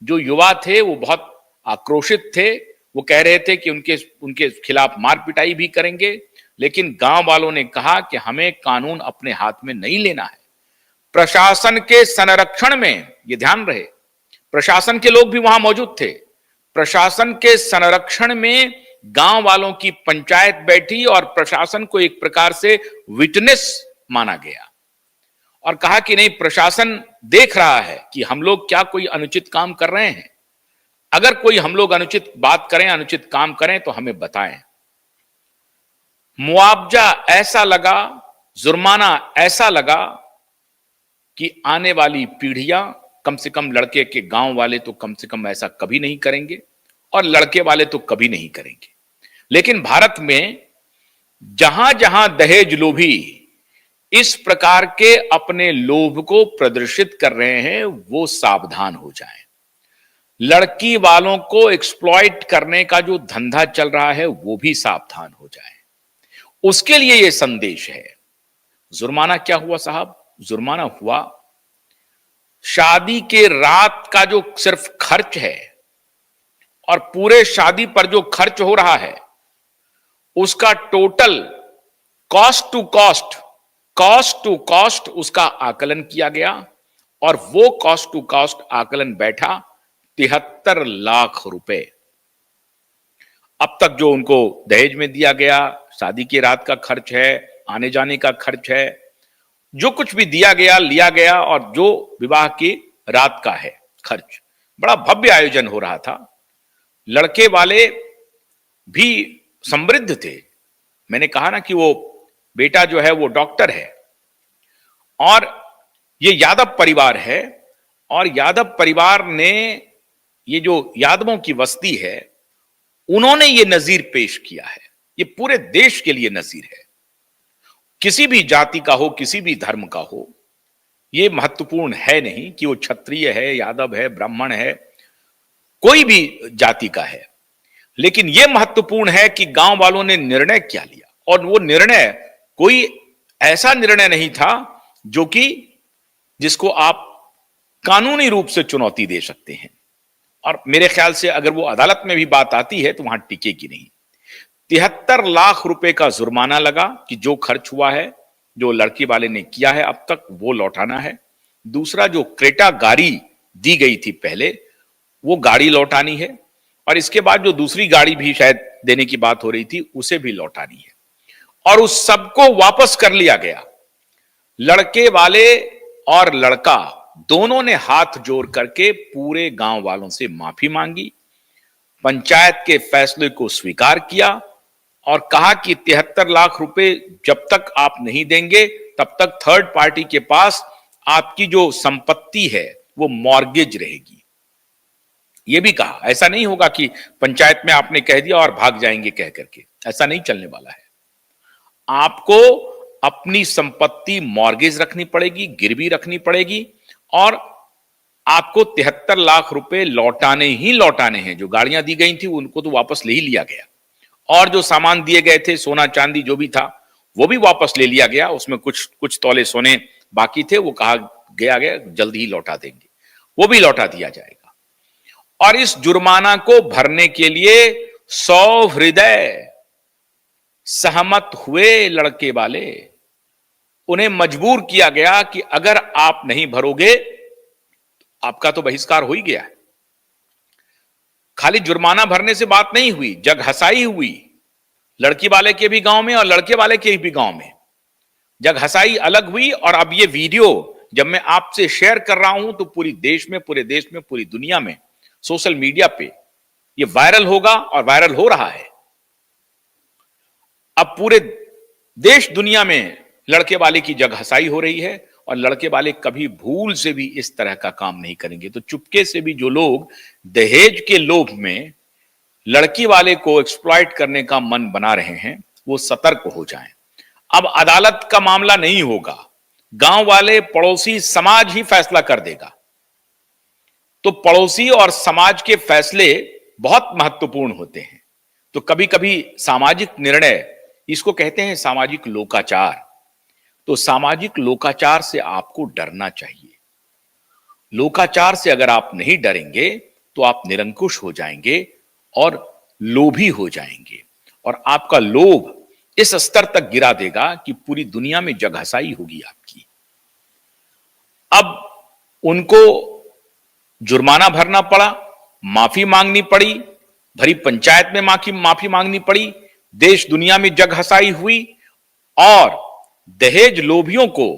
जो युवा थे वो बहुत आक्रोशित थे। वो कह रहे थे कि उनके उनके खिलाफ मार पिटाई भी करेंगे, लेकिन गांव वालों ने कहा कि हमें कानून अपने हाथ में नहीं लेना है। प्रशासन के संरक्षण में, ये ध्यान रहे, प्रशासन के लोग भी वहां मौजूद थे। प्रशासन के संरक्षण में गांव वालों की पंचायत बैठी और प्रशासन को एक प्रकार से विटनेस माना गया और कहा कि नहीं, प्रशासन देख रहा है कि हम लोग क्या कोई अनुचित काम कर रहे हैं। अगर कोई हम लोग अनुचित बात करें, अनुचित काम करें तो हमें बताएं। मुआवजा ऐसा लगा, जुर्माना ऐसा लगा कि आने वाली पीढ़ियां, कम से कम लड़के के गांव वाले तो कम से कम ऐसा कभी नहीं करेंगे और लड़के वाले तो कभी नहीं करेंगे। लेकिन भारत में जहां जहां दहेज लोभी इस प्रकार के अपने लोभ को प्रदर्शित कर रहे हैं, वो सावधान हो जाएं। लड़की वालों को एक्सप्लॉइट करने का जो धंधा चल रहा है वो भी सावधान हो जाए। उसके लिए यह संदेश है। जुर्माना क्या हुआ साहब? जुर्माना हुआ शादी के रात का जो सिर्फ खर्च है और पूरे शादी पर जो खर्च हो रहा है उसका टोटल कॉस्ट टू कॉस्ट उसका आकलन किया गया और वो कॉस्ट टू कॉस्ट आकलन बैठा 73 लाख रुपए। अब तक जो उनको दहेज में दिया गया, शादी की रात का खर्च है, आने जाने का खर्च है, जो कुछ भी दिया गया लिया गया, और जो विवाह की रात का है खर्च, बड़ा भव्य आयोजन हो रहा था। लड़के वाले भी समृद्ध थे। मैंने कहा ना कि वो बेटा जो है वो डॉक्टर है और ये यादव परिवार है और यादव परिवार ने, ये जो यादवों की बस्ती है, उन्होंने ये नजीर पेश किया है। ये पूरे देश के लिए नजीर है। किसी भी जाति का हो, किसी भी धर्म का हो, ये महत्वपूर्ण है नहीं कि वो क्षत्रिय है, यादव है, ब्राह्मण है, कोई भी जाति का है। लेकिन यह महत्वपूर्ण है कि गांव वालों ने निर्णय क्या लिया, और वो निर्णय कोई ऐसा निर्णय नहीं था जो कि जिसको आप कानूनी रूप से चुनौती दे सकते हैं। और मेरे ख्याल से अगर वो अदालत में भी बात आती है तो वहां टिकेगी नहीं। 73 लाख रुपए का जुर्माना लगा कि जो खर्च हुआ है, जो लड़की वाले ने किया है अब तक, वो लौटाना है। दूसरा, जो क्रेटा गाड़ी दी गई थी पहले, वो गाड़ी लौटानी है। और इसके बाद जो दूसरी गाड़ी भी शायद देने की बात हो रही थी, उसे भी लौटानी है। और उस सबको वापस कर लिया गया। लड़के वाले और लड़का दोनों ने हाथ जोड़ करके पूरे गांव वालों से माफी मांगी, पंचायत के फैसले को स्वीकार किया और कहा कि 73 लाख रुपए जब तक आप नहीं देंगे तब तक थर्ड पार्टी के पास आपकी जो संपत्ति है वो मॉर्गेज रहेगी। यह भी कहा, ऐसा नहीं होगा कि पंचायत में आपने कह दिया और भाग जाएंगे कह करके, ऐसा नहीं चलने वाला है। आपको अपनी संपत्ति मॉर्गेज रखनी पड़ेगी, गिरवी रखनी पड़ेगी, और आपको 73 लाख रुपए लौटाने ही लौटाने हैं। जो गाड़ियां दी गई थी उनको तो वापस ले ही लिया गया, और जो सामान दिए गए थे, सोना चांदी जो भी था, वो भी वापस ले लिया गया। उसमें कुछ तौले सोने बाकी थे, वो कहा गया जल्द ही लौटा देंगे, वो भी लौटा दिया जाएगा। और इस जुर्माना को भरने के लिए 100 हृदय सहमत हुए लड़के वाले। उन्हें मजबूर किया गया कि अगर आप नहीं भरोगे आपका तो बहिष्कार हो ही गया है। खाली जुर्माना भरने से बात नहीं हुई, जग हसाई हुई लड़की वाले के भी गांव में और लड़के वाले के भी गांव में। जग हसाई अलग हुई। और अब ये वीडियो जब मैं आपसे शेयर कर रहा हूं तो पूरे देश में, पूरी दुनिया में, सोशल मीडिया पे ये वायरल होगा, और वायरल हो रहा है। अब पूरे देश दुनिया में लड़के वाले की जग हसाई हो रही है, और लड़के वाले कभी भूल से भी इस तरह का काम नहीं करेंगे। तो चुपके से भी जो लोग दहेज के लोभ में लड़की वाले को एक्सप्लॉइट करने का मन बना रहे हैं, वो सतर्क हो जाएं। अब अदालत का मामला नहीं होगा, गांव वाले, पड़ोसी समाज ही फैसला कर देगा। तो पड़ोसी और समाज के फैसले बहुत महत्वपूर्ण होते हैं। तो कभी कभी सामाजिक निर्णय, इसको कहते हैं सामाजिक लोकाचार। तो सामाजिक लोकाचार से आपको डरना चाहिए। लोकाचार से अगर आप नहीं डरेंगे तो आप निरंकुश हो जाएंगे और लोभी हो जाएंगे, और आपका लोभ इस स्तर तक गिरा देगा कि पूरी दुनिया में जगहसाई होगी आपकी। अब उनको जुर्माना भरना पड़ा, माफी मांगनी पड़ी, भरी पंचायत में माफी मांगनी पड़ी, देश दुनिया में जगहसाई हुई, और दहेज लोभियों को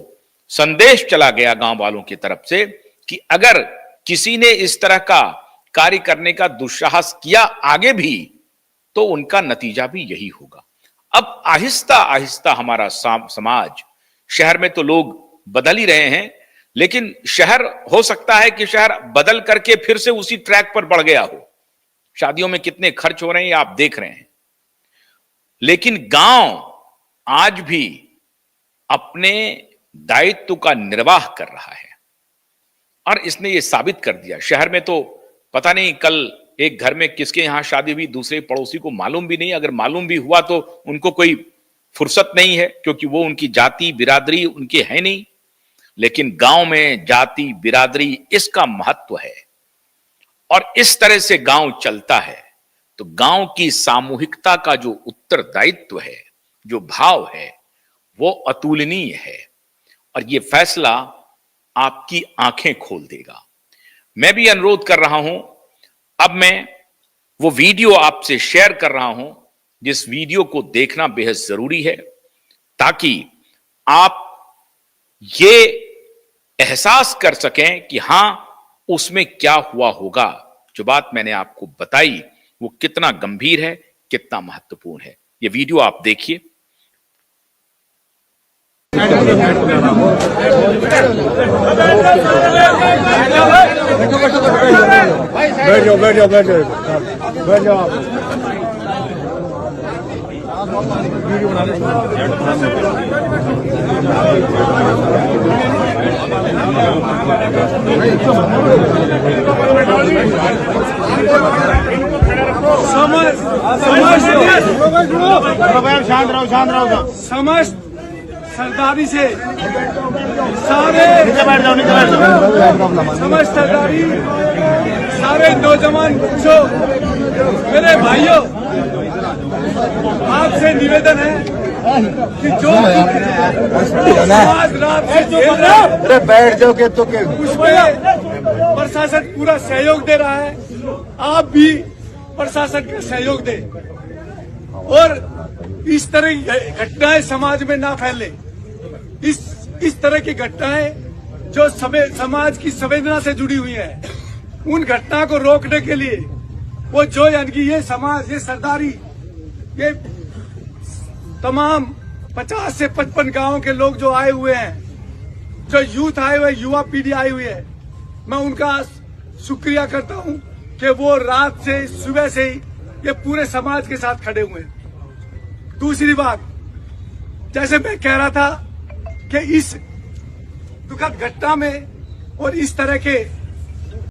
संदेश चला गया गांव वालों की तरफ से कि अगर किसी ने इस तरह का कार्य करने का दुस्साहस किया आगे भी, तो उनका नतीजा भी यही होगा। अब आहिस्ता आहिस्ता हमारा समाज, शहर में तो लोग बदल ही रहे हैं, लेकिन शहर, हो सकता है कि शहर बदल करके फिर से उसी ट्रैक पर बढ़ गया हो। शादियों में कितने खर्च हो रहे हैं आप देख रहे हैं, लेकिन गांव आज भी अपने दायित्व का निर्वाह कर रहा है, और इसने ये साबित कर दिया। शहर में तो पता नहीं कल एक घर में किसके यहां शादी हुई, दूसरे पड़ोसी को मालूम भी नहीं, अगर मालूम भी हुआ तो उनको कोई फुर्सत नहीं है, क्योंकि वो उनकी जाति बिरादरी उनके है नहीं। लेकिन गांव में जाति बिरादरी, इसका महत्व है, और इस तरह से गांव चलता है। तो गांव की सामूहिकता का जो उत्तरदायित्व है, जो भाव है, वो अतुलनीय है, और ये फैसला आपकी आंखें खोल देगा। मैं भी अनुरोध कर रहा हूं, अब मैं वो वीडियो आपसे शेयर कर रहा हूं, जिस वीडियो को देखना बेहद जरूरी है, ताकि आप ये एहसास कर सकें कि हां, उसमें क्या हुआ होगा। जो बात मैंने आपको बताई वो कितना गंभीर है, कितना महत्वपूर्ण है। ये वीडियो आप देखिए। बैठ जाओ आप। शांत रहो। समस्त सरदारी से सारे समस्त सरदारी, सारे नौजवान बच्चों, मेरे भाइयों, आपसे निवेदन है कि जो समाज रात से झेल रहा है, अरे बैठ जाओ के तो के उसमें प्रशासन पूरा सहयोग दे रहा है। आप भी प्रशासन का सहयोग दें, और इस तरह की घटनाएं समाज में ना फैले। इस तरह की घटनाएं जो समाज की संवेदना से जुड़ी हुई है, उन घटना को रोकने के लिए वो जो, यानी कि ये समाज, ये सरदारी, ये तमाम 50 से 55 गांवों के लोग जो आए हुए हैं, जो यूथ आए हुए, युवा पीढ़ी आई हुई है, मैं उनका शुक्रिया करता हूं कि वो रात से, सुबह से ही ये पूरे समाज के साथ खड़े हुए हैं। दूसरी बात, जैसे मैं कह रहा था कि इस दुखद घटना में और इस तरह के